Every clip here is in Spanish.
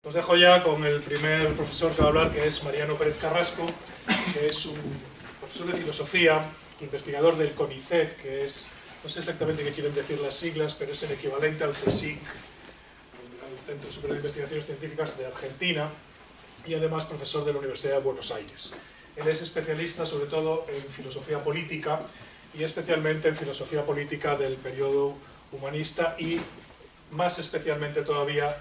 Os dejo ya con el primer profesor que va a hablar, que es Mariano Pérez Carrasco, que es un profesor de filosofía, investigador del CONICET, que es, no sé exactamente qué quieren decir las siglas, pero es el equivalente al CSIC, el Centro Superior de Investigaciones Científicas de Argentina, y además profesor de la Universidad de Buenos Aires. Él es especialista sobre todo en filosofía política, y especialmente en filosofía política del periodo humanista y más especialmente todavía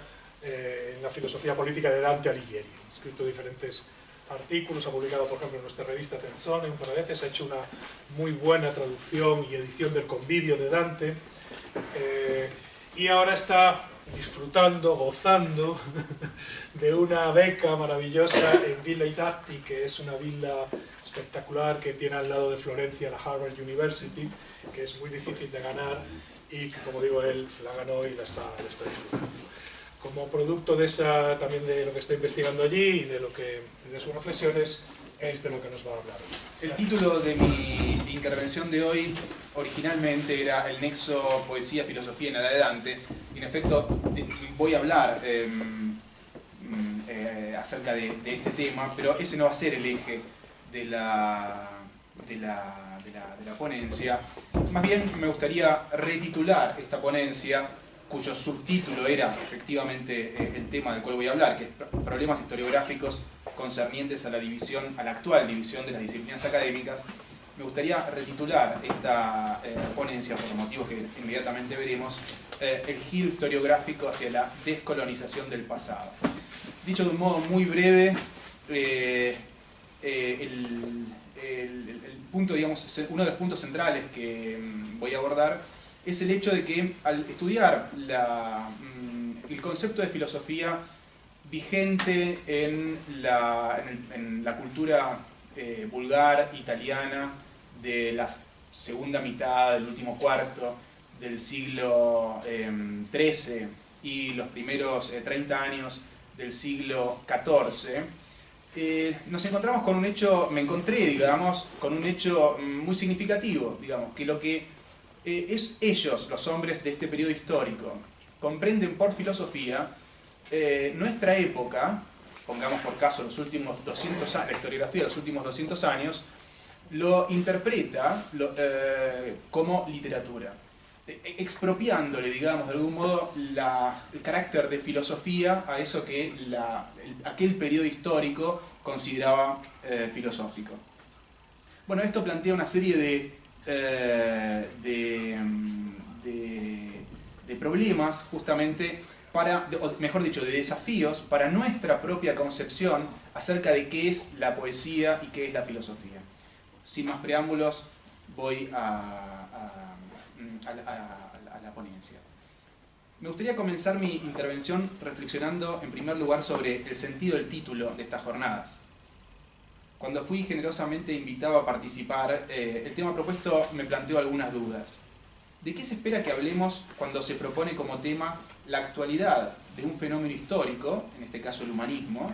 en la filosofía política de Dante Alighieri. Ha escrito diferentes artículos, ha publicado por ejemplo en nuestra revista Tenzone un par de veces, ha hecho una muy buena traducción y edición del Convivio de Dante, y ahora está disfrutando, gozando de una beca maravillosa en Villa Idatti, que es una villa espectacular que tiene al lado de Florencia la Harvard University, que es muy difícil de ganar y que, como digo, él la ganó y la está disfrutando. Como producto de esa, también de lo que está investigando allí y de sus reflexiones, es de lo que nos va a hablar hoy. El título de mi intervención de hoy originalmente era El nexo poesía-filosofía en la edad de Dante, y en efecto voy a hablar acerca de este tema, pero ese no va a ser el eje de la ponencia. Más bien me gustaría retitular esta ponencia, cuyo subtítulo era efectivamente el tema del cual voy a hablar, que es Problemas historiográficos concernientes a la actual división de las disciplinas académicas. Me gustaría retitular esta ponencia, por los motivos que inmediatamente veremos, el giro historiográfico hacia la descolonización del pasado. Dicho de un modo muy breve, punto, digamos, uno de los puntos centrales que voy a abordar es el hecho de que al estudiar el concepto de filosofía vigente en la cultura vulgar italiana de la segunda mitad del último cuarto del siglo XIII y los primeros 30 años del siglo XIV, nos encontramos con un hecho, digamos, con un hecho muy significativo, digamos, que lo que ellos, los hombres de este periodo histórico, comprenden por filosofía, nuestra época, pongamos por caso los últimos 200 años, la historiografía de los últimos 200 años, lo interpreta como literatura, expropiándole, digamos, de algún modo el carácter de filosofía a eso que aquel periodo histórico consideraba filosófico. Bueno, esto plantea una serie de problemas, justamente, mejor dicho, de desafíos para nuestra propia concepción acerca de qué es la poesía y qué es la filosofía. Sin más preámbulos, voy a la ponencia. Me gustaría comenzar mi intervención reflexionando en primer lugar sobre el sentido del título de estas jornadas. Cuando fui generosamente invitado a participar, el tema propuesto me planteó algunas dudas. ¿De qué se espera que hablemos cuando se propone como tema la actualidad de un fenómeno histórico, en este caso el humanismo,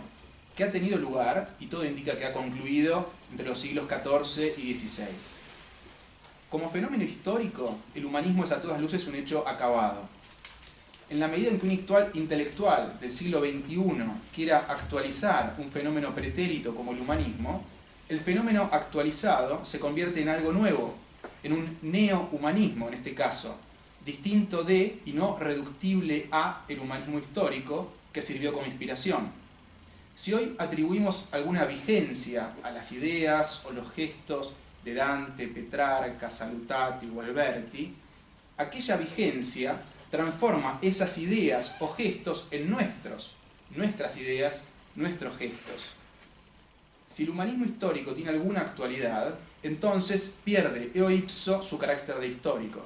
que ha tenido lugar, y todo indica que ha concluido, entre los siglos XIV y XVI? Como fenómeno histórico, el humanismo es a todas luces un hecho acabado. En la medida en que un intelectual del siglo XXI quiera actualizar un fenómeno pretérito como el humanismo, el fenómeno actualizado se convierte en algo nuevo, en un neohumanismo en este caso, distinto de y no reductible a el humanismo histórico que sirvió como inspiración. Si hoy atribuimos alguna vigencia a las ideas o los gestos de Dante, Petrarca, Salutati o Alberti, aquella vigencia transforma esas ideas o gestos en nuestras ideas, nuestros gestos. Si el humanismo histórico tiene alguna actualidad, entonces pierde eo ipso su carácter de histórico.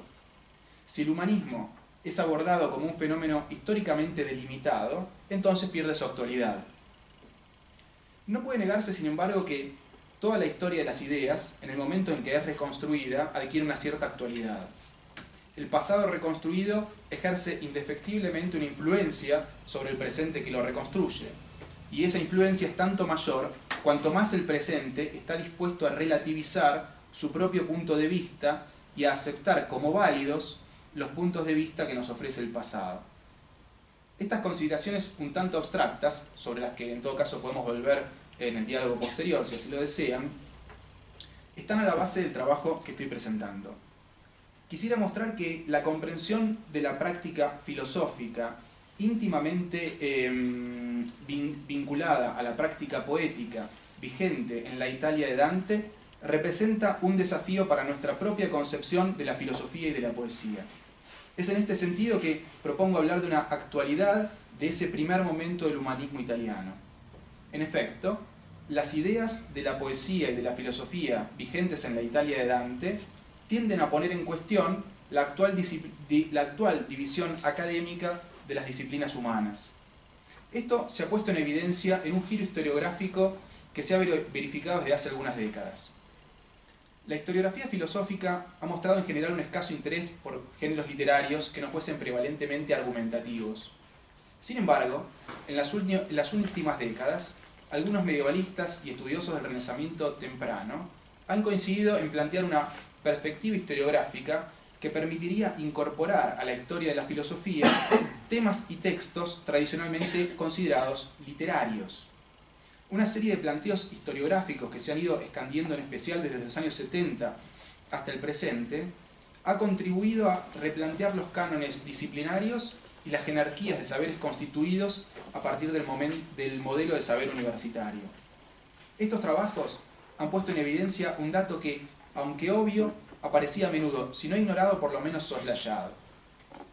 Si el humanismo es abordado como un fenómeno históricamente delimitado, entonces pierde su actualidad. No puede negarse, sin embargo, que toda la historia de las ideas, en el momento en que es reconstruida, adquiere una cierta actualidad. El pasado reconstruido ejerce indefectiblemente una influencia sobre el presente que lo reconstruye. Y esa influencia es tanto mayor cuanto más el presente está dispuesto a relativizar su propio punto de vista y a aceptar como válidos los puntos de vista que nos ofrece el pasado. Estas consideraciones un tanto abstractas, sobre las que en todo caso podemos volver en el diálogo posterior, si así lo desean, están a la base del trabajo que estoy presentando. Quisiera mostrar que la comprensión de la práctica filosófica íntimamente vinculada a la práctica poética vigente en la Italia de Dante representa un desafío para nuestra propia concepción de la filosofía y de la poesía. Es en este sentido que propongo hablar de una actualidad de ese primer momento del humanismo italiano. En efecto, las ideas de la poesía y de la filosofía vigentes en la Italia de Dante tienden a poner en cuestión la actual división académica de las disciplinas humanas. Esto se ha puesto en evidencia en un giro historiográfico que se ha verificado desde hace algunas décadas. La historiografía filosófica ha mostrado en general un escaso interés por géneros literarios que no fuesen prevalentemente argumentativos. Sin embargo, en las últimas décadas, algunos medievalistas y estudiosos del Renacimiento temprano han coincidido en plantear una perspectiva historiográfica que permitiría incorporar a la historia de la filosofía temas y textos tradicionalmente considerados literarios. Una serie de planteos historiográficos que se han ido expandiendo en especial desde los años 70 hasta el presente ha contribuido a replantear los cánones disciplinarios y las jerarquías de saberes constituidos a partir del modelo de saber universitario. Estos trabajos han puesto en evidencia un dato que, aunque obvio, aparecía a menudo, si no ignorado, por lo menos soslayado.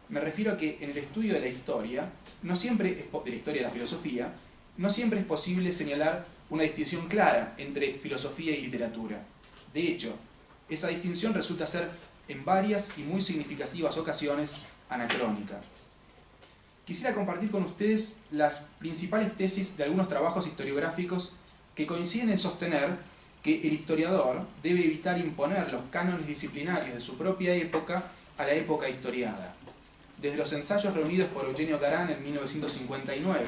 Me refiero a que en el estudio de la historia, de la historia de la filosofía, no siempre es posible señalar una distinción clara entre filosofía y literatura. De hecho, esa distinción resulta ser en varias y muy significativas ocasiones anacrónica. Quisiera compartir con ustedes las principales tesis de algunos trabajos historiográficos que coinciden en sostener que el historiador debe evitar imponer los cánones disciplinarios de su propia época a la época historiada. Desde los ensayos reunidos por Eugenio Carán en 1959,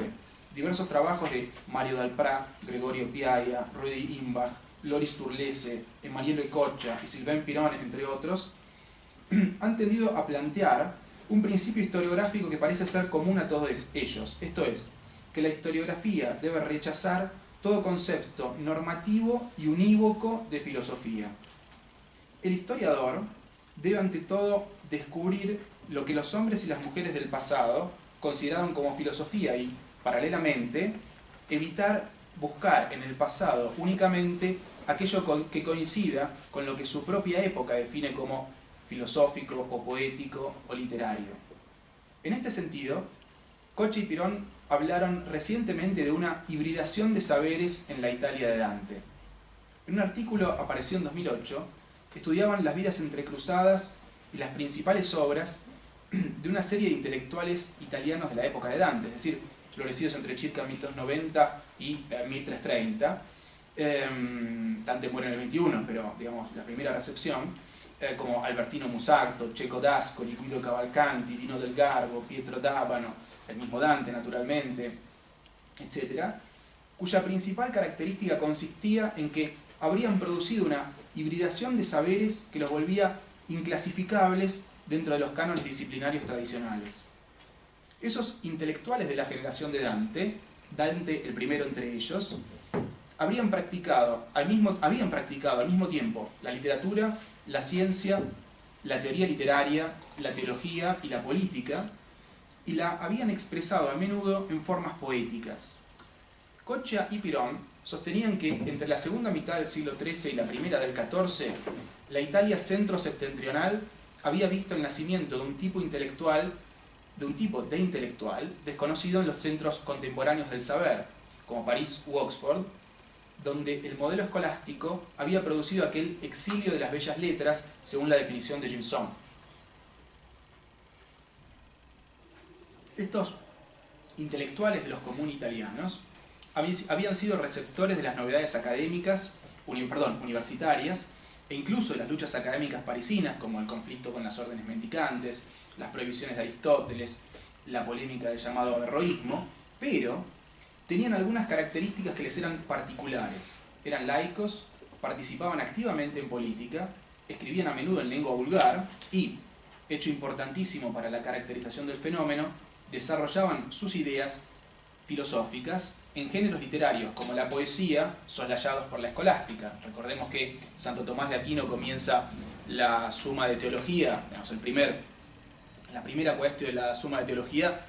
diversos trabajos de Mario Dalprá, Gregorio Piaia, Ruedi Imbach, Loris Turlese, Emanuele Coccia y Sylvain Piron, entre otros, han tendido a plantear un principio historiográfico que parece ser común a todos ellos. Esto es, que la historiografía debe rechazar todo concepto normativo y unívoco de filosofía. El historiador debe ante todo descubrir lo que los hombres y las mujeres del pasado consideraban como filosofía y, paralelamente, evitar buscar en el pasado únicamente aquello que coincida con lo que su propia época define como filosófico o poético o literario. En este sentido, Coccia y Piron hablaron recientemente de una hibridación de saberes en la Italia de Dante. En un artículo apareció en 2008, estudiaban las vidas entrecruzadas y las principales obras de una serie de intelectuales italianos de la época de Dante, es decir, florecidos entre circa 1290 y 1330. Dante muere en el 21, pero digamos la primera recepción, como Albertino Musacto, Cecco d'Ascoli, Guido Cavalcanti, Dino del Garbo, Pietro D'Abano, el mismo Dante naturalmente, etc., cuya principal característica consistía en que habrían producido una hibridación de saberes que los volvía inclasificables dentro de los cánones disciplinarios tradicionales. Esos intelectuales de la generación de Dante el primero entre ellos, habían practicado al mismo tiempo la literatura, la ciencia, la teoría literaria, la teología y la política, y la habían expresado a menudo en formas poéticas. Coccia y Piron sostenían que entre la segunda mitad del siglo XIII y la primera del XIV, la Italia centro-septentrional había visto el nacimiento de un tipo de intelectual desconocido en los centros contemporáneos del saber, como París u Oxford, donde el modelo escolástico había producido aquel exilio de las bellas letras según la definición de Gilson. Estos intelectuales de los comuni italianos habían sido receptores de las novedades académicas, universitarias, e incluso de las luchas académicas parisinas, como el conflicto con las órdenes mendicantes, las prohibiciones de Aristóteles, la polémica del llamado averroísmo, pero tenían algunas características que les eran particulares. Eran laicos, participaban activamente en política, escribían a menudo en lengua vulgar y, hecho importantísimo para la caracterización del fenómeno, desarrollaban sus ideas filosóficas en géneros literarios como la poesía, soslayados por la escolástica. Recordemos que Santo Tomás de Aquino comienza la Suma de Teología, digamos, la primera cuestión de la Suma de Teología,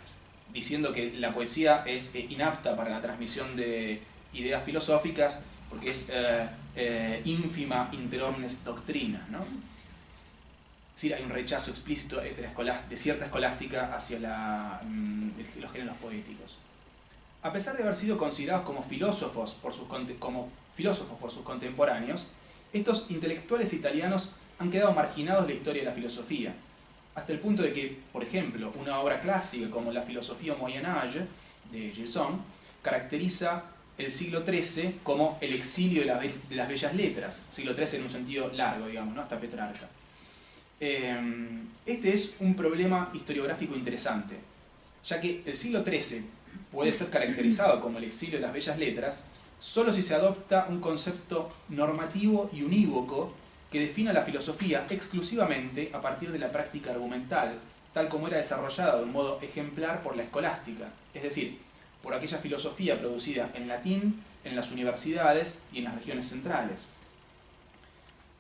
diciendo que la poesía es inapta para la transmisión de ideas filosóficas porque es ínfima inter omnes doctrina, ¿no? Es decir, hay un rechazo explícito de cierta escolástica hacia los géneros poéticos. A pesar de haber sido considerados como filósofos por sus contemporáneos, estos intelectuales italianos han quedado marginados de la historia de la filosofía, hasta el punto de que, por ejemplo, una obra clásica como la Filosofía au Moyen Âge de Gilson caracteriza el siglo XIII como el exilio de las bellas letras, siglo XIII en un sentido largo, digamos, ¿no? Hasta Petrarca. Este es un problema historiográfico interesante, ya que el siglo XIII puede ser caracterizado como el exilio de las bellas letras solo si se adopta un concepto normativo y unívoco que defina la filosofía exclusivamente a partir de la práctica argumental, tal como era desarrollada de un modo ejemplar por la escolástica, es decir, por aquella filosofía producida en latín, en las universidades y en las regiones centrales.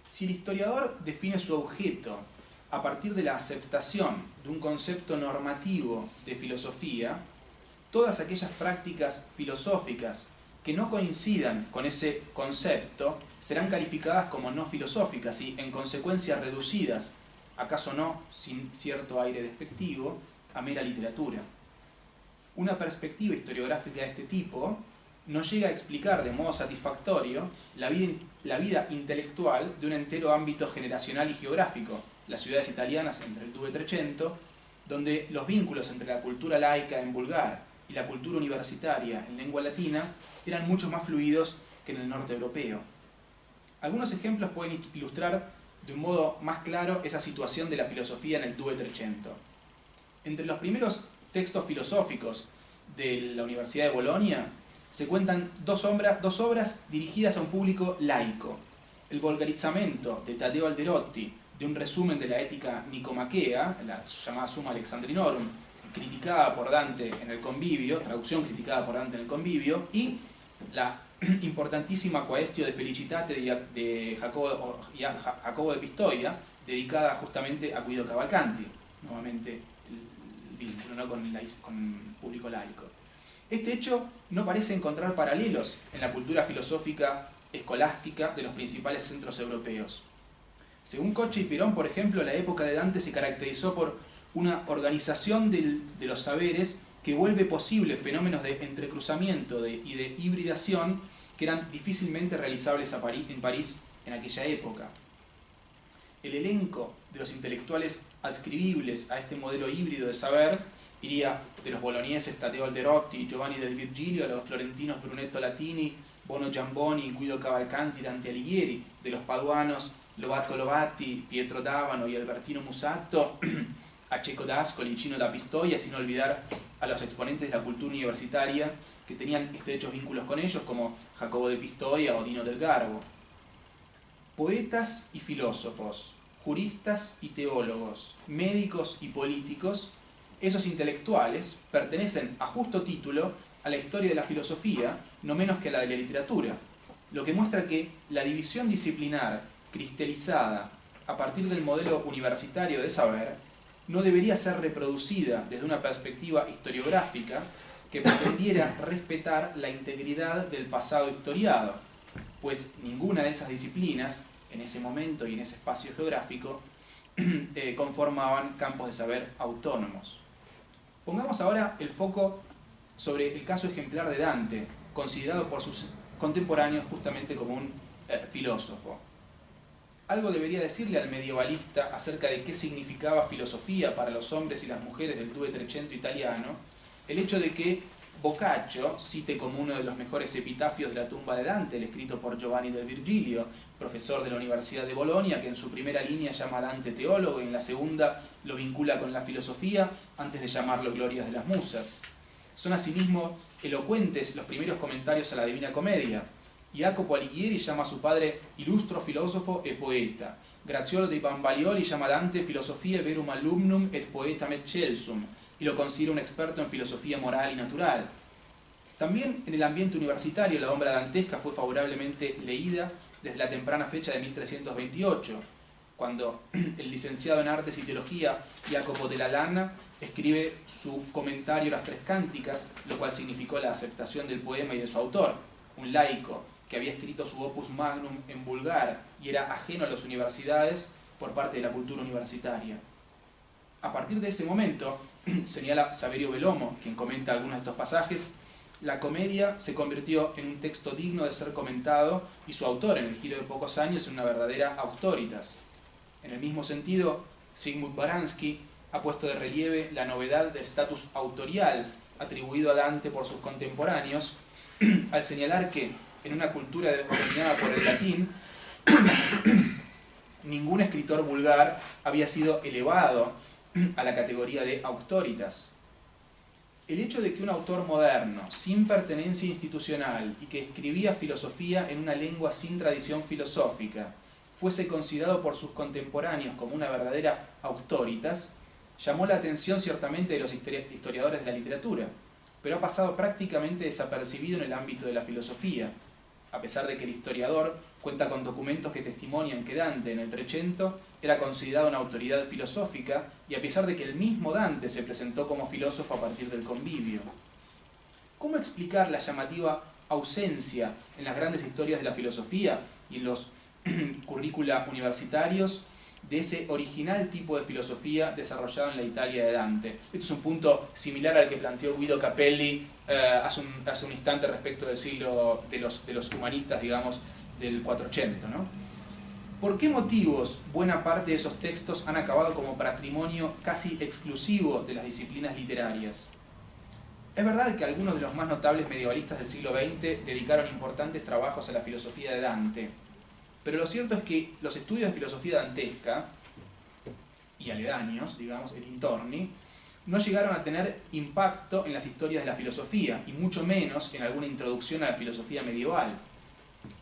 Si el historiador define su objeto a partir de la aceptación de un concepto normativo de filosofía, todas aquellas prácticas filosóficas que no coincidan con ese concepto serán calificadas como no filosóficas y, en consecuencia, reducidas, acaso no sin cierto aire despectivo, a mera literatura. Una perspectiva historiográfica de este tipo no llega a explicar de modo satisfactorio la vida intelectual de un entero ámbito generacional y geográfico, las ciudades italianas entre el Due Trecento, donde los vínculos entre la cultura laica en vulgar y la cultura universitaria en lengua latina eran mucho más fluidos que en el norte europeo. Algunos ejemplos pueden ilustrar de un modo más claro esa situación de la filosofía en el Due Trecento. Entre los primeros textos filosóficos de la Universidad de Bolonia se cuentan dos obras dirigidas a un público laico. El Volgarizzamento de Taddeo Alderotti, de un resumen de la ética nicomaquea, la llamada Summa Alexandrinorum, criticada por Dante en el Convivio, traducción criticada por Dante en el Convivio, y la importantísima Quaestio de Felicitate de Jacobo de Pistoia, dedicada justamente a Guido Cavalcanti, nuevamente el vínculo, ¿no?, con el público laico. Este hecho no parece encontrar paralelos en la cultura filosófica escolástica de los principales centros europeos. Según Coccia y Pirón, por ejemplo, la época de Dante se caracterizó por una organización de los saberes que vuelve posible fenómenos de entrecruzamiento y de hibridación que eran difícilmente realizables en París en aquella época. El elenco de los intelectuales adscribibles a este modelo híbrido de saber iría de los bolonieses Taddeo Alderotti, Giovanni del Virgilio, a los florentinos Brunetto Latini, Bono Giamboni, Guido Cavalcanti, Dante Alighieri, de los paduanos Lobato Lobati, Pietro D'Avano y Albertino Musatto, a Cecco d'Ascoli y Cino da Pistoia, sin olvidar a los exponentes de la cultura universitaria que tenían estrechos vínculos con ellos, como Jacobo de Pistoia o Dino del Garbo. Poetas y filósofos, juristas y teólogos, médicos y políticos, esos intelectuales pertenecen a justo título a la historia de la filosofía, no menos que a la de la literatura, lo que muestra que la división disciplinar cristalizada a partir del modelo universitario de saber no debería ser reproducida desde una perspectiva historiográfica que pretendiera respetar la integridad del pasado historiado, pues ninguna de esas disciplinas, en ese momento y en ese espacio geográfico, conformaban campos de saber autónomos. Pongamos ahora el foco sobre el caso ejemplar de Dante, considerado por sus contemporáneos justamente como un filósofo. Algo debería decirle al medievalista acerca de qué significaba filosofía para los hombres y las mujeres del Due Trecento italiano, el hecho de que Boccaccio cite como uno de los mejores epitafios de la tumba de Dante, el escrito por Giovanni del Virgilio, profesor de la Universidad de Bolonia, que en su primera línea llama a Dante teólogo y en la segunda lo vincula con la filosofía antes de llamarlo Glorias de las Musas. Son asimismo elocuentes los primeros comentarios a la Divina Comedia. Jacopo Alighieri llama a su padre ilustro filosofo e poeta. Graziolo dei Bambalioli llama a Dante filosofia verum alumnum et poetam excelsum. y lo considera un experto en filosofía moral y natural. También en el ambiente universitario la obra dantesca fue favorablemente leída desde la temprana fecha de 1328, cuando el licenciado en Artes y Teología Jacopo della Lana escribe su comentario a las Tres Cánticas, lo cual significó la aceptación del poema y de su autor, un laico que había escrito su opus magnum en vulgar y era ajeno a las universidades por parte de la cultura universitaria. A partir de ese momento, señala Saverio Belomo, quien comenta algunos de estos pasajes, la comedia se convirtió en un texto digno de ser comentado y su autor, en el giro de pocos años, en una verdadera auctoritas. En el mismo sentido, Zygmunt Baranski ha puesto de relieve la novedad del estatus autorial atribuido a Dante por sus contemporáneos, al señalar que, en una cultura dominada por el latín, ningún escritor vulgar había sido elevado a la categoría de auctoritas. El hecho de que un autor moderno, sin pertenencia institucional y que escribía filosofía en una lengua sin tradición filosófica, fuese considerado por sus contemporáneos como una verdadera auctoritas, llamó la atención ciertamente de los historiadores de la literatura, pero ha pasado prácticamente desapercibido en el ámbito de la filosofía, a pesar de que el historiador cuenta con documentos que testimonian que Dante en el Trecento era considerado una autoridad filosófica y a pesar de que el mismo Dante se presentó como filósofo a partir del convivio. ¿Cómo explicar la llamativa ausencia en las grandes historias de la filosofía y en los currícula universitarios de ese original tipo de filosofía desarrollado en la Italia de Dante? Este es un punto similar al que planteó Guido Capelli hace un instante respecto del siglo de los humanistas, digamos, del 480, ¿no? ¿Por qué motivos buena parte de esos textos han acabado como patrimonio casi exclusivo de las disciplinas literarias? Es verdad que algunos de los más notables medievalistas del siglo XX dedicaron importantes trabajos a la filosofía de Dante, pero lo cierto es que los estudios de filosofía dantesca y aledaños, digamos, el intorni, no llegaron a tener impacto en las historias de la filosofía, y mucho menos en alguna introducción a la filosofía medieval.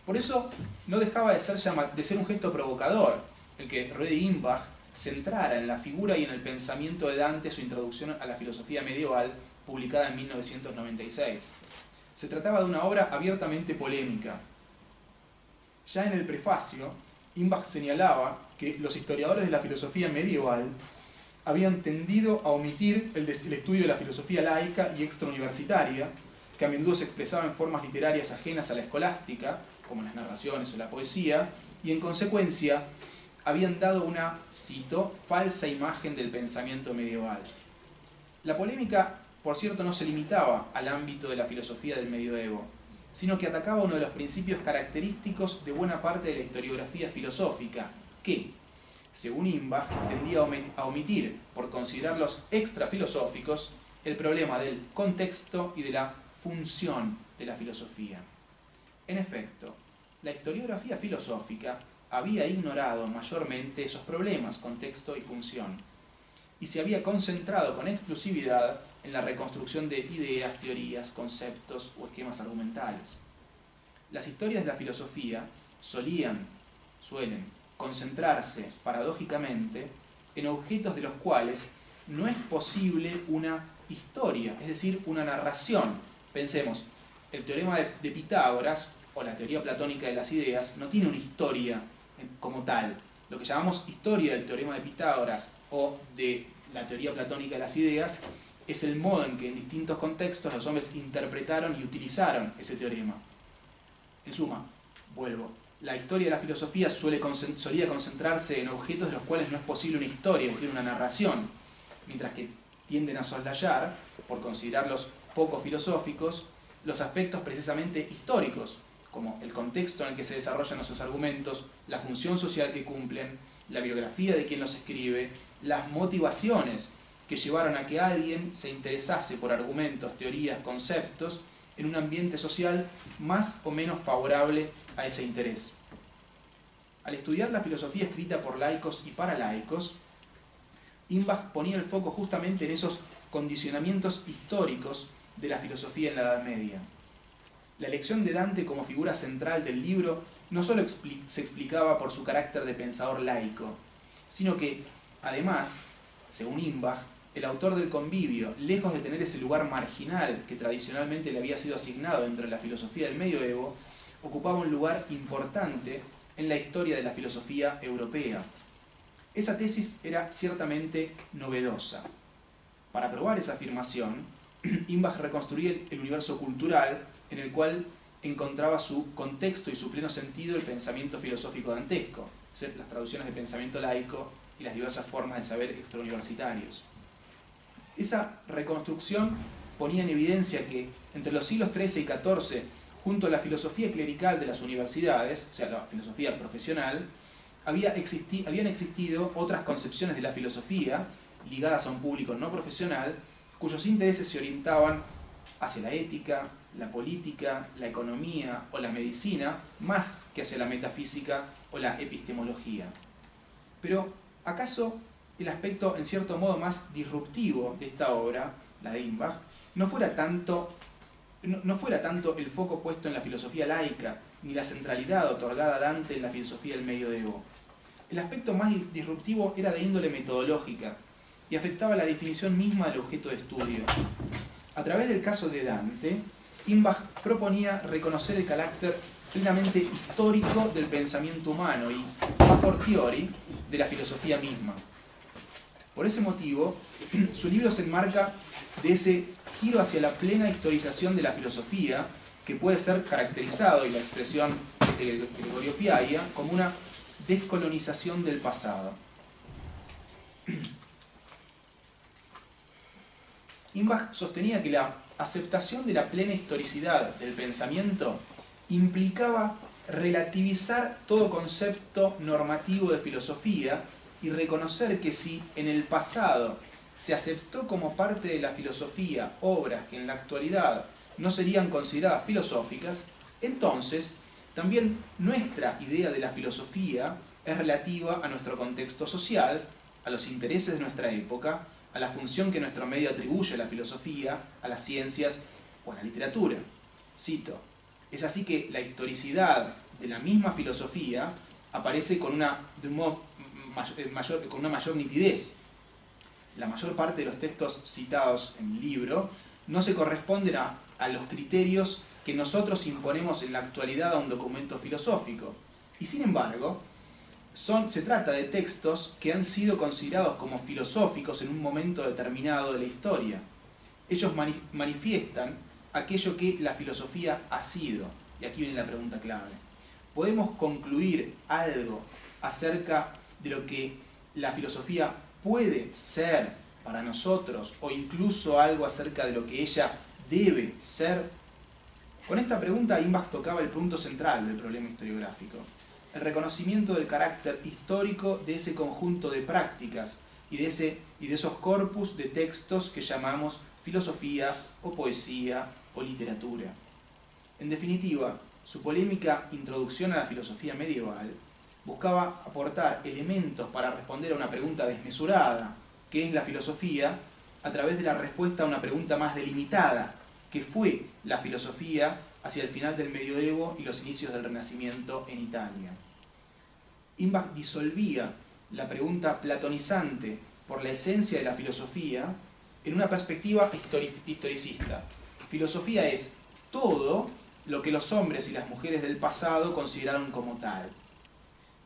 Por eso no dejaba de ser un gesto provocador el que Röde Imbach centrara en la figura y en el pensamiento de Dante su introducción a la filosofía medieval, publicada en 1996. Se trataba de una obra abiertamente polémica. Ya en el prefacio, Imbach señalaba que los historiadores de la filosofía medieval habían tendido a omitir el estudio de la filosofía laica y extrauniversitaria, que a menudo se expresaba en formas literarias ajenas a la escolástica, como las narraciones o la poesía, y en consecuencia habían dado una, cito, falsa imagen del pensamiento medieval. La polémica, por cierto, no se limitaba al ámbito de la filosofía del medioevo, sino que atacaba uno de los principios característicos de buena parte de la historiografía filosófica, que, según Imbach, tendía a omitir, por considerarlos extrafilosóficos, el problema del contexto y de la función de la filosofía. En efecto, la historiografía filosófica había ignorado mayormente esos problemas, contexto y función, y se había concentrado con exclusividad en la reconstrucción de ideas, teorías, conceptos o esquemas argumentales. Las historias de la filosofía suelen concentrarse, paradójicamente, en objetos de los cuales no es posible una historia, es decir, una narración. Pensemos, el teorema de Pitágoras, o la teoría platónica de las ideas, no tiene una historia como tal. Lo que llamamos historia del teorema de Pitágoras o de la teoría platónica de las ideas es el modo en que en distintos contextos los hombres interpretaron y utilizaron ese teorema. En suma, la historia de la filosofía solía concentrarse en objetos de los cuales no es posible una historia, es decir, una narración, mientras que tienden a soslayar, por considerarlos poco filosóficos, los aspectos precisamente históricos, como el contexto en el que se desarrollan esos argumentos, la función social que cumplen, la biografía de quien los escribe, las motivaciones que llevaron a que alguien se interesase por argumentos, teorías, conceptos, en un ambiente social más o menos favorable a ese interés. Al estudiar la filosofía escrita por laicos y para laicos, Imbach ponía el foco justamente en esos condicionamientos históricos de la filosofía en la Edad Media. La elección de Dante como figura central del libro no solo se explicaba por su carácter de pensador laico, sino que, además, según Imbach, el autor del Convivio, lejos de tener ese lugar marginal que tradicionalmente le había sido asignado dentro de la filosofía del medioevo, ocupaba un lugar importante en la historia de la filosofía europea. Esa tesis era ciertamente novedosa. Para probar esa afirmación, Imbach reconstruía el universo cultural en el cual encontraba su contexto y su pleno sentido el pensamiento filosófico dantesco, las traducciones de pensamiento laico y las diversas formas de saber extrauniversitarios. Esa reconstrucción ponía en evidencia que entre los siglos XIII y XIV, junto a la filosofía clerical de las universidades, o sea, la filosofía profesional, habían existido otras concepciones de la filosofía ligadas a un público no profesional, cuyos intereses se orientaban hacia la ética, la política, la economía o la medicina, más que hacia la metafísica o la epistemología. Pero, ¿acaso el aspecto en cierto modo más disruptivo de esta obra, la de Imbach, no fuera tanto el foco puesto en la filosofía laica, ni la centralidad otorgada a Dante en la filosofía del medioevo? El aspecto más disruptivo era de índole metodológica y afectaba la definición misma del objeto de estudio. A través del caso de Dante, Imbach proponía reconocer el carácter plenamente histórico del pensamiento humano y, a fortiori, de la filosofía misma. Por ese motivo, su libro se enmarca de ese giro hacia la plena historización de la filosofía, que puede ser caracterizado, y la expresión de Gregorio Piaia, como una descolonización del pasado. Imbach sostenía que la aceptación de la plena historicidad del pensamiento implicaba relativizar todo concepto normativo de filosofía y reconocer que si en el pasado se aceptó como parte de la filosofía obras que en la actualidad no serían consideradas filosóficas, entonces también nuestra idea de la filosofía es relativa a nuestro contexto social, a los intereses de nuestra época, a la función que nuestro medio atribuye a la filosofía, a las ciencias o a la literatura. Cito: es así que la historicidad de la misma filosofía aparece con una mayor nitidez. La mayor parte de los textos citados en el libro no se corresponden a los criterios que nosotros imponemos en la actualidad a un documento filosófico. Y sin embargo, se trata de textos que han sido considerados como filosóficos en un momento determinado de la historia. Ellos manifiestan aquello que la filosofía ha sido. Y aquí viene la pregunta clave. ¿Podemos concluir algo acerca de lo que la filosofía puede ser para nosotros, o incluso algo acerca de lo que ella debe ser? Con esta pregunta, Imbach tocaba el punto central del problema historiográfico: el reconocimiento del carácter histórico de ese conjunto de prácticas y de esos corpus de textos que llamamos filosofía o poesía o literatura. En definitiva, su polémica introducción a la filosofía medieval buscaba aportar elementos para responder a una pregunta desmesurada, ¿qué es la filosofía?, a través de la respuesta a una pregunta más delimitada, ¿qué fue la filosofía hacia el final del medioevo y los inicios del Renacimiento en Italia? Imbach disolvía la pregunta platonizante por la esencia de la filosofía en una perspectiva historicista. Filosofía es todo lo que los hombres y las mujeres del pasado consideraron como tal.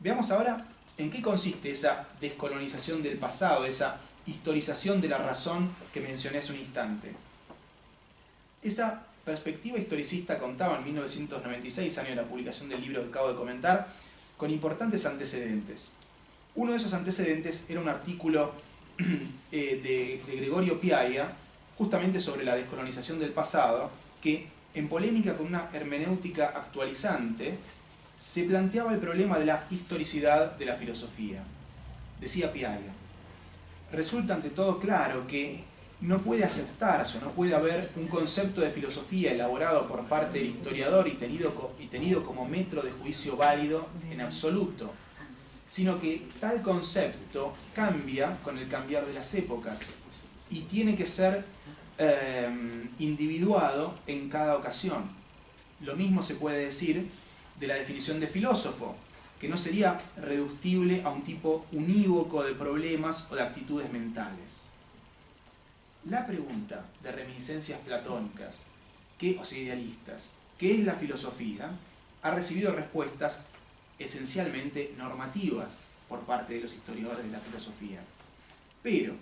Veamos ahora en qué consiste esa descolonización del pasado, esa historización de la razón que mencioné hace un instante. Esa perspectiva historicista contaba en 1996, año de la publicación del libro que acabo de comentar, con importantes antecedentes. Uno de esos antecedentes era un artículo de Gregorio Piaia, justamente sobre la descolonización del pasado, que, en polémica con una hermenéutica actualizante, se planteaba el problema de la historicidad de la filosofía. Decía Piaia: resulta ante todo claro que no puede aceptarse, no puede haber un concepto de filosofía elaborado por parte del historiador y tenido como metro de juicio válido en absoluto, sino que tal concepto cambia con el cambiar de las épocas y tiene que ser individuado en cada ocasión. Lo mismo se puede decir de la definición de filósofo, que no sería reductible a un tipo unívoco de problemas o de actitudes mentales. la pregunta de reminiscencias platónicas o sea, idealistas, ¿qué es la filosofía?, ha recibido respuestas esencialmente normativas por parte de los historiadores de la filosofía. Pero,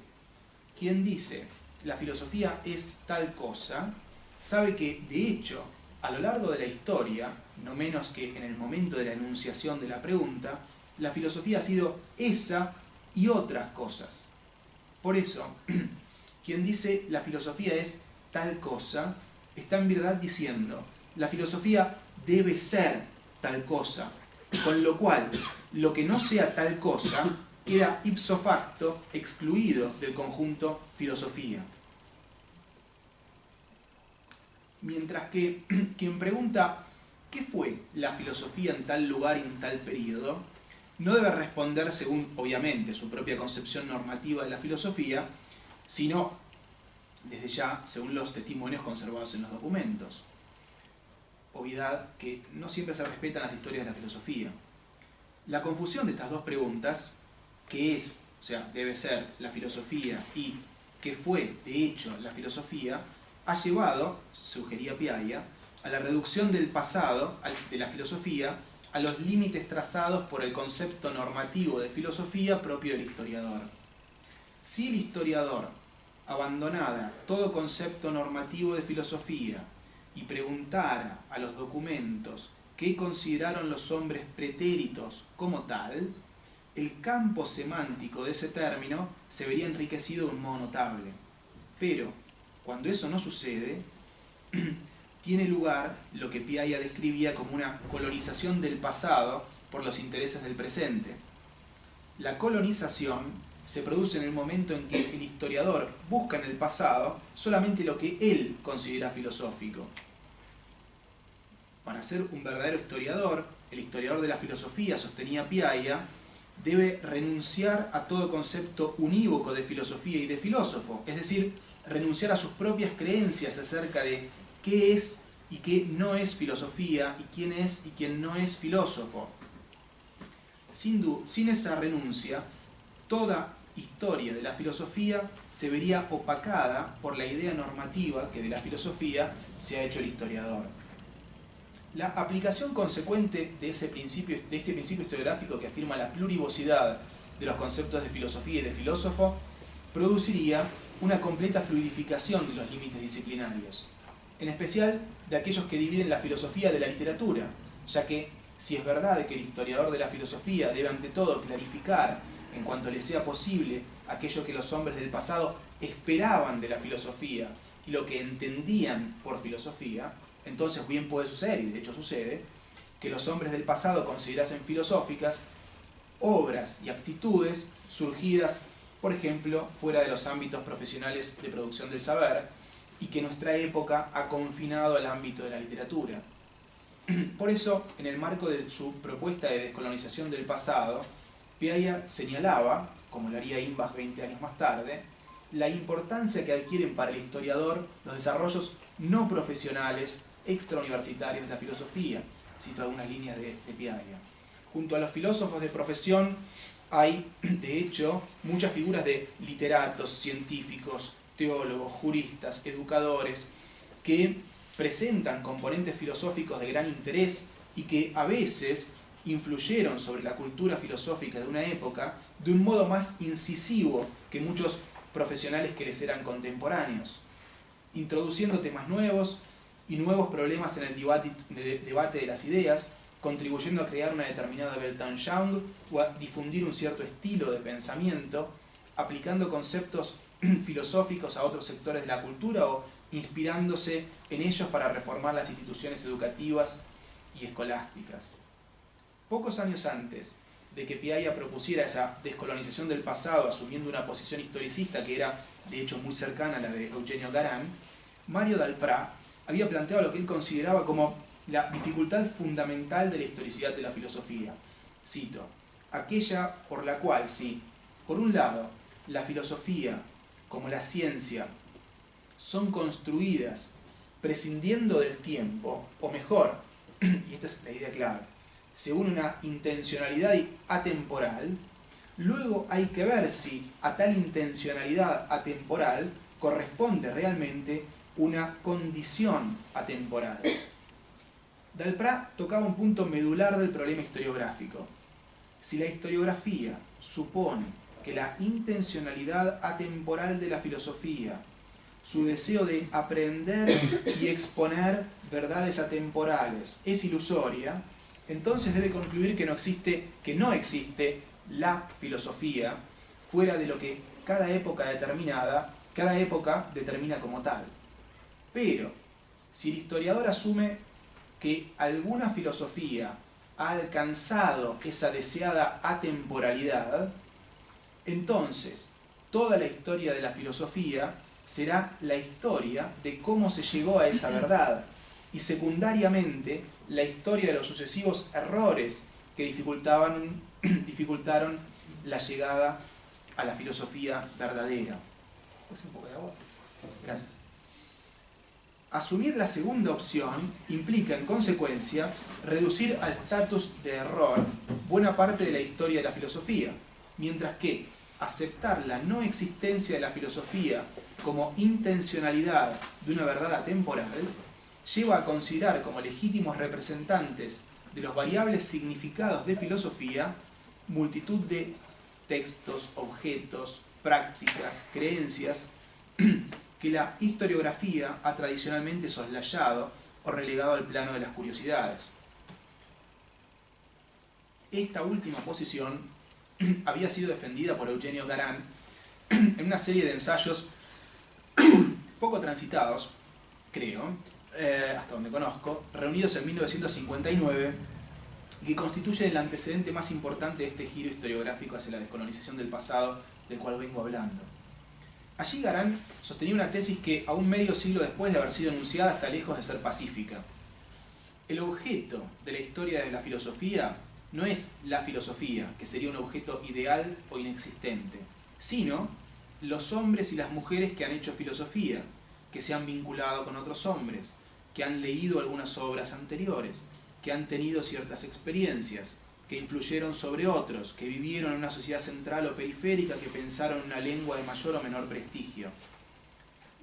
quien dice la filosofía es tal cosa, sabe que, de hecho, a lo largo de la historia, no menos que en el momento de la enunciación de la pregunta, la filosofía ha sido esa y otras cosas. Por eso, quien dice la filosofía es tal cosa, está en verdad diciendo la filosofía debe ser tal cosa, con lo cual lo que no sea tal cosa queda ipso facto excluido del conjunto filosofía. Mientras que quien pregunta ¿qué fue la filosofía en tal lugar y en tal periodo?, no debe responder según, obviamente, su propia concepción normativa de la filosofía, sino, desde ya, según los testimonios conservados en los documentos. Obviedad que no siempre se respetan las historias de la filosofía. La confusión de estas dos preguntas, ¿qué es, o sea, debe ser la filosofía y qué fue, de hecho, la filosofía?, ha llevado, sugería Piaia, a la reducción del pasado, de la filosofía, a los límites trazados por el concepto normativo de filosofía propio del historiador. Si el historiador abandonara todo concepto normativo de filosofía y preguntara a los documentos qué consideraron los hombres pretéritos como tal, el campo semántico de ese término se vería enriquecido de un modo notable. Pero, cuando eso no sucede, tiene lugar lo que Piaia describía como una colonización del pasado por los intereses del presente. La colonización se produce en el momento en que el historiador busca en el pasado solamente lo que él considera filosófico. Para ser un verdadero historiador, el historiador de la filosofía, sostenía Piaia, debe renunciar a todo concepto unívoco de filosofía y de filósofo, es decir, renunciar a sus propias creencias acerca de qué es y qué no es filosofía, y quién es y quién no es filósofo. Sin esa renuncia, toda historia de la filosofía se vería opacada por la idea normativa que de la filosofía se ha hecho el historiador. La aplicación consecuente de este principio historiográfico que afirma la plurivocidad de los conceptos de filosofía y de filósofo produciría una completa fluidificación de los límites disciplinarios, en especial de aquellos que dividen la filosofía de la literatura, ya que si es verdad que el historiador de la filosofía debe ante todo clarificar en cuanto le sea posible aquello que los hombres del pasado esperaban de la filosofía y lo que entendían por filosofía, entonces bien puede suceder, y de hecho sucede, que los hombres del pasado considerasen filosóficas obras y actitudes surgidas, por ejemplo, fuera de los ámbitos profesionales de producción del saber, y que nuestra época ha confinado al ámbito de la literatura. Por eso, en el marco de su propuesta de descolonización del pasado, Piaia señalaba, como lo haría Imbach 20 años más tarde, la importancia que adquieren para el historiador los desarrollos no profesionales extrauniversitarios de la filosofía. Cito algunas líneas de Piaia. Junto a los filósofos de profesión hay, de hecho, muchas figuras de literatos, científicos, teólogos, juristas, educadores, que presentan componentes filosóficos de gran interés y que a veces influyeron sobre la cultura filosófica de una época de un modo más incisivo que muchos profesionales que les eran contemporáneos, introduciendo temas nuevos y nuevos problemas en el debate de las ideas, contribuyendo a crear una determinada Weltanschauung o a difundir un cierto estilo de pensamiento, aplicando conceptos filosóficos a otros sectores de la cultura o inspirándose en ellos para reformar las instituciones educativas y escolásticas. Pocos años antes de que Piaia propusiera esa descolonización del pasado asumiendo una posición historicista que era de hecho muy cercana a la de Eugenio Garán, Mario Dalprá había planteado lo que él consideraba como la dificultad fundamental de la historicidad de la filosofía. Cito, aquella por la cual si, por un lado, la filosofía como la ciencia son construidas prescindiendo del tiempo, o mejor, y esta es la idea clave, según una intencionalidad atemporal, luego hay que ver si a tal intencionalidad atemporal corresponde realmente una condición atemporal. Dalprat tocaba un punto medular del problema historiográfico. Si la historiografía supone que la intencionalidad atemporal de la filosofía, su deseo de aprender y exponer verdades atemporales, es ilusoria, entonces debe concluir que no existe la filosofía fuera de lo que cada época determina como tal. Pero, si el historiador asume que alguna filosofía ha alcanzado esa deseada atemporalidad, entonces toda la historia de la filosofía será la historia de cómo se llegó a esa verdad, y secundariamente la historia de los sucesivos errores que dificultaron la llegada a la filosofía verdadera. ¿Puedes un poco de agua? Gracias. Asumir la segunda opción implica, en consecuencia, reducir al estatus de error buena parte de la historia de la filosofía, mientras que aceptar la no existencia de la filosofía como intencionalidad de una verdad atemporal lleva a considerar como legítimos representantes de los variables significados de filosofía multitud de textos, objetos, prácticas, creencias que la historiografía ha tradicionalmente soslayado o relegado al plano de las curiosidades. Esta última posición había sido defendida por Eugenio Garan en una serie de ensayos poco transitados, creo, hasta donde conozco, reunidos en 1959, y que constituye el antecedente más importante de este giro historiográfico hacia la descolonización del pasado del cual vengo hablando. Allí Garan sostenía una tesis que, aún medio siglo después de haber sido enunciada, está lejos de ser pacífica. El objeto de la historia de la filosofía no es la filosofía, que sería un objeto ideal o inexistente, sino los hombres y las mujeres que han hecho filosofía, que se han vinculado con otros hombres, que han leído algunas obras anteriores, que han tenido ciertas experiencias, que influyeron sobre otros, que vivieron en una sociedad central o periférica, que pensaron en una lengua de mayor o menor prestigio.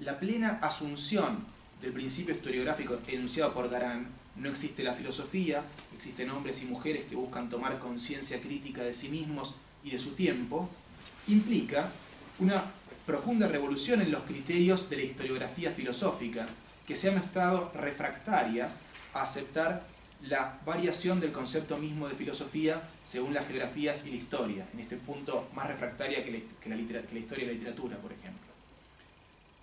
La plena asunción del principio historiográfico enunciado por Garan, no existe la filosofía, existen hombres y mujeres que buscan tomar conciencia crítica de sí mismos y de su tiempo, implica una profunda revolución en los criterios de la historiografía filosófica, que se ha mostrado refractaria a aceptar la variación del concepto mismo de filosofía según las geografías y la historia, en este punto más refractaria que la historia y la literatura, por ejemplo.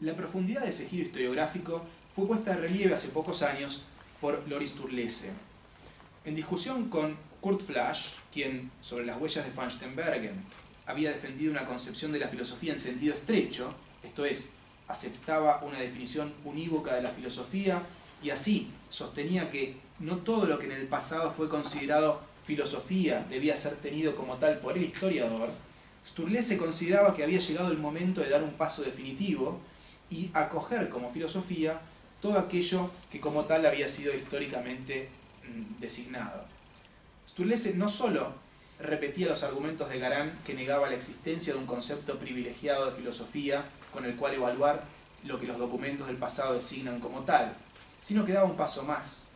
La profundidad de ese giro historiográfico fue puesta de relieve hace pocos años por Loris Sturlese. En discusión con Kurt Flasch, quien, sobre las huellas de Van Steenbergen, había defendido una concepción de la filosofía en sentido estrecho, esto es, aceptaba una definición unívoca de la filosofía y así sostenía que no todo lo que en el pasado fue considerado filosofía debía ser tenido como tal por el historiador. Sturlese consideraba que había llegado el momento de dar un paso definitivo y acoger como filosofía todo aquello que como tal había sido históricamente designado. Sturlese no solo repetía los argumentos de Garan, que negaba la existencia de un concepto privilegiado de filosofía con el cual evaluar lo que los documentos del pasado designan como tal, sino que daba un paso más.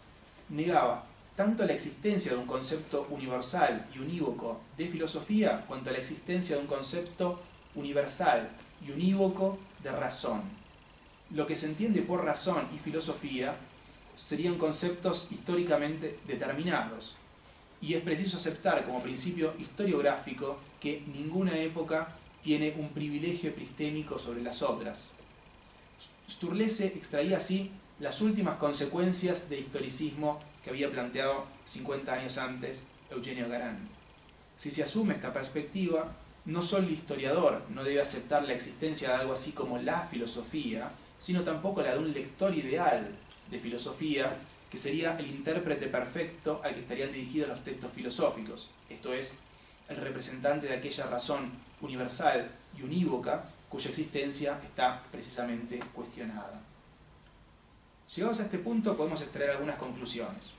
Negaba tanto la existencia de un concepto universal y unívoco de filosofía, cuanto la existencia de un concepto universal y unívoco de razón. Lo que se entiende por razón y filosofía serían conceptos históricamente determinados, y es preciso aceptar como principio historiográfico que ninguna época tiene un privilegio epistémico sobre las otras. Sturlese extraía así las últimas consecuencias del historicismo que había planteado 50 años antes Eugenio Garan. Si se asume esta perspectiva, no solo el historiador no debe aceptar la existencia de algo así como la filosofía, sino tampoco la de un lector ideal de filosofía, que sería el intérprete perfecto al que estarían dirigidos los textos filosóficos, esto es, el representante de aquella razón universal y unívoca cuya existencia está precisamente cuestionada. Llegados a este punto podemos extraer algunas conclusiones.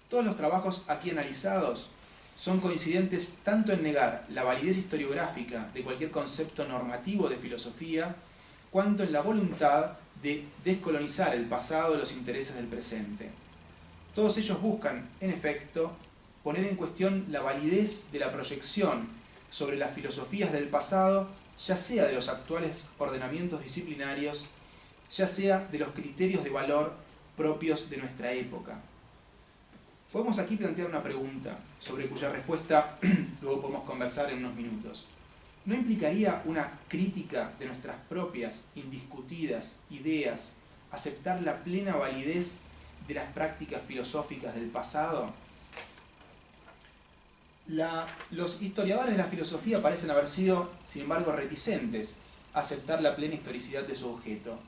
Todos los trabajos aquí analizados son coincidentes tanto en negar la validez historiográfica de cualquier concepto normativo de filosofía, cuanto en la voluntad de descolonizar el pasado de los intereses del presente. Todos ellos buscan, en efecto, poner en cuestión la validez de la proyección sobre las filosofías del pasado, ya sea de los actuales ordenamientos disciplinarios, ya sea de los criterios de valor propios de nuestra época. Podemos aquí plantear una pregunta, sobre cuya respuesta luego podemos conversar en unos minutos. ¿No implicaría una crítica de nuestras propias, indiscutidas ideas, aceptar la plena validez de las prácticas filosóficas del pasado? Los historiadores de la filosofía parecen haber sido, sin embargo, reticentes a aceptar la plena historicidad de su objeto.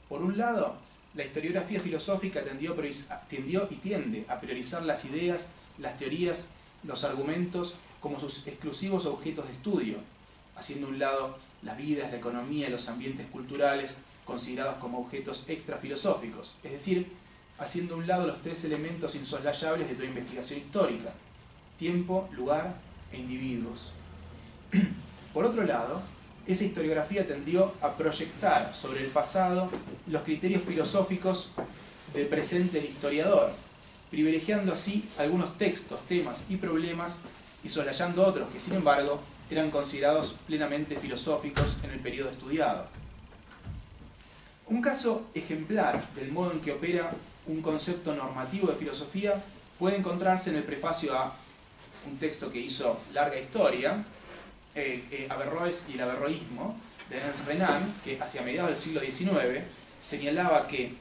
Por un lado, la historiografía filosófica tendió y tiende a priorizar las ideas, las teorías, los argumentos como sus exclusivos objetos de estudio, haciendo a un lado las vidas, la economía y los ambientes culturales considerados como objetos extrafilosóficos, es decir, haciendo a un lado los tres elementos insoslayables de toda investigación histórica: tiempo, lugar e individuos. Por otro lado, esa historiografía tendió a proyectar sobre el pasado los criterios filosóficos del presente del historiador, privilegiando así algunos textos, temas y problemas y soslayando otros que, sin embargo, eran considerados plenamente filosóficos en el periodo estudiado. Un caso ejemplar del modo en que opera un concepto normativo de filosofía puede encontrarse en el prefacio a un texto que hizo Larga Historia, Averroes y el averroísmo, de Ernst Renan, que hacia mediados del siglo XIX señalaba que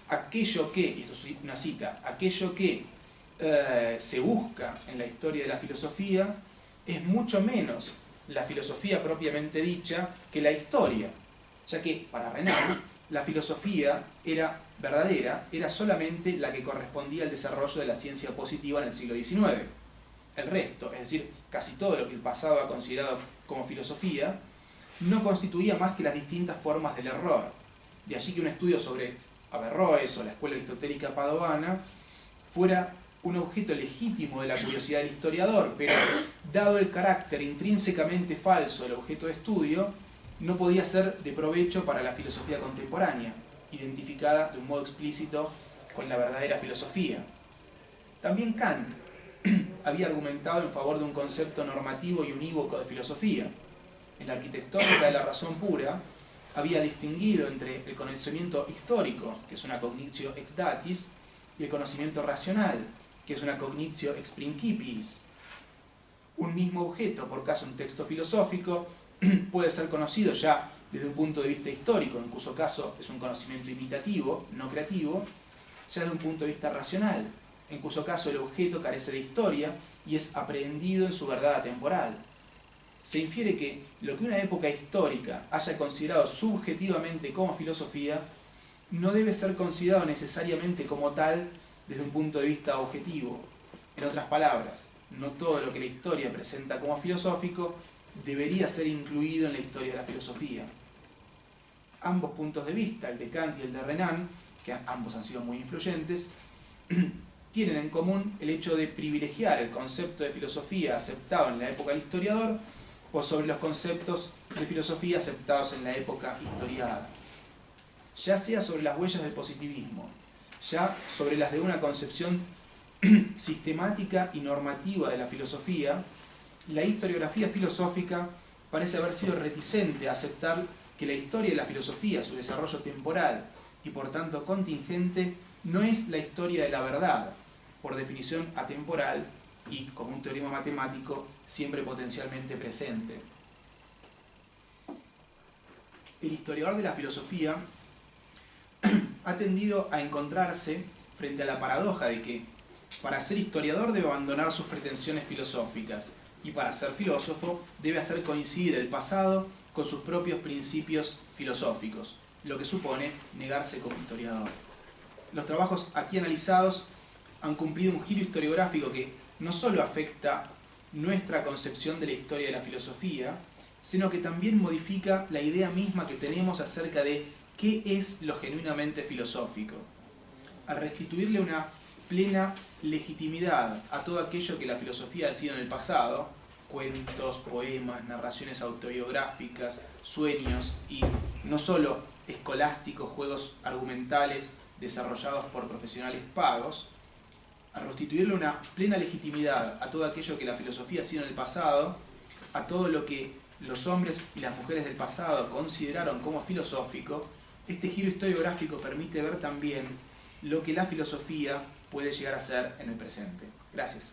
aquello que, y esto es una cita, aquello que se busca en la historia de la filosofía es mucho menos la filosofía propiamente dicha que la historia, ya que para Renan la filosofía era verdadera, era solamente la que correspondía al desarrollo de la ciencia positiva en el siglo XIX. El resto, es decir, casi todo lo que el pasado ha considerado como filosofía, no constituía más que las distintas formas del error. De allí que un estudio sobre Averroes o la escuela aristotélica padovana fuera un objeto legítimo de la curiosidad del historiador, pero dado el carácter intrínsecamente falso del objeto de estudio, no podía ser de provecho para la filosofía contemporánea, identificada de un modo explícito con la verdadera filosofía. También Kant había argumentado en favor de un concepto normativo y unívoco de filosofía. En la arquitectónica de la razón pura, había distinguido entre el conocimiento histórico, que es una cognitio ex datis, y el conocimiento racional, que es una cognitio ex principiis. Un mismo objeto, por caso un texto filosófico, puede ser conocido ya desde un punto de vista histórico, en cuyo caso es un conocimiento imitativo, no creativo, ya desde un punto de vista racional, en cuyo caso el objeto carece de historia y es aprehendido en su verdad atemporal. Se infiere que lo que una época histórica haya considerado subjetivamente como filosofía no debe ser considerado necesariamente como tal desde un punto de vista objetivo. En otras palabras, no todo lo que la historia presenta como filosófico debería ser incluido en la historia de la filosofía. Ambos puntos de vista, el de Kant y el de Renan, que ambos han sido muy influyentes, tienen en común el hecho de privilegiar el concepto de filosofía aceptado en la época del historiador o sobre los conceptos de filosofía aceptados en la época historiada. Ya sea sobre las huellas del positivismo, ya sobre las de una concepción sistemática y normativa de la filosofía, la historiografía filosófica parece haber sido reticente a aceptar que la historia de la filosofía, su desarrollo temporal y por tanto contingente, no es la historia de la verdad, por definición atemporal y, como un teorema matemático, siempre potencialmente presente. El historiador de la filosofía ha tendido a encontrarse frente a la paradoja de que para ser historiador debe abandonar sus pretensiones filosóficas y para ser filósofo debe hacer coincidir el pasado con sus propios principios filosóficos, lo que supone negarse como historiador. Los trabajos aquí analizados han cumplido un giro historiográfico que no solo afecta nuestra concepción de la historia de la filosofía, sino que también modifica la idea misma que tenemos acerca de qué es lo genuinamente filosófico. Al restituirle una plena legitimidad a todo aquello que la filosofía ha sido en el pasado, cuentos, poemas, narraciones autobiográficas, sueños y no solo escolásticos juegos argumentales desarrollados por profesionales pagos, a restituirle una plena legitimidad a todo aquello que la filosofía ha sido en el pasado, a todo lo que los hombres y las mujeres del pasado consideraron como filosófico. Este giro historiográfico permite ver también lo que la filosofía puede llegar a ser en el presente. Gracias.